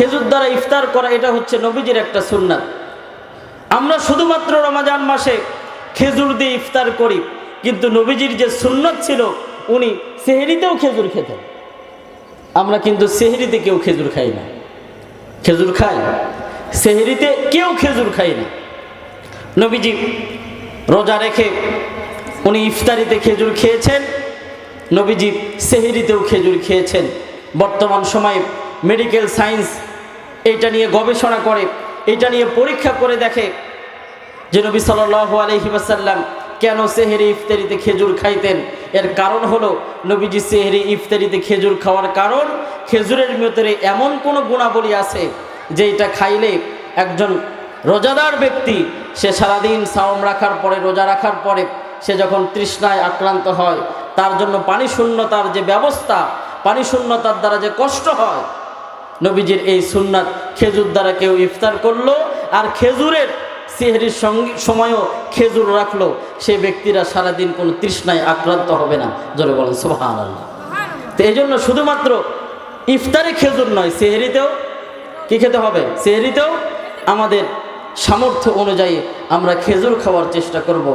খেজুর দ্বারা ইফতার করা এটা হচ্ছে নবীজির একটা সুন্নাত। আমরা শুধুমাত্র রমজান মাসে খেজুর দিয়ে ইফতার করি, কিন্তু নবীজির যে সুন্নাত ছিল উনি সেহরিতেও খেজুর খেতেন। আমরা কিন্তু সেহরিতে কেউ খেজুর খাই না। খেজুর খাই? সেহরিতে কেউ খেজুর খাই না। নবীজি রোজা রেখে উনি ইফতারিতে খেজুর খেয়েছেন, নবীজি সেহরিতেও খেজুর খেয়েছেন। বর্তমান সময়ে মেডিকেল সায়েন্স এইটা নিয়ে গবেষণা করে, এইটা নিয়ে পরীক্ষা করে দেখে যে নবী সাল্লাল্লাহু আলাইহি ওয়াসাল্লাম কেন সেহরি ইফতারিতে খেজুর খাইতেন। এর কারণ হলো নবীজি সেহরি ইফতারিতে খেজুর খাওয়ার কারণ খেজুরের ভিতরে এমন কোনো গুণাবলী আছে যে এটা খাইলে একজন রোজাদার ব্যক্তি সে সারাদিন সাওম রাখার পরে, রোজা রাখার পরে সে যখন তৃষ্ণায় আক্রান্ত হয়, তার জন্য পানি শূন্যতার যে ব্যবস্থা, পানি শূন্যতার দ্বারা যে কষ্ট হয়, নবীজির এই সুন্নাত খেজুর দ্বারা কেউ ইফতার করলো আর খেজুরের সেহরির সময়ও খেজুর রাখলো, সেই ব্যক্তিরা সারাদিন কোনো তৃষ্ণায় আক্রান্ত হবে না। জোরে বলেন সুবহানাল্লাহ। তো এই জন্য শুধুমাত্র ইফতারে খেজুর নয়, সেহরিতেও কি খেতে হবে? সেহরিতেও আমাদের সামর্থ্য অনুযায়ী আমরা খেজুর খাওয়ার চেষ্টা করব।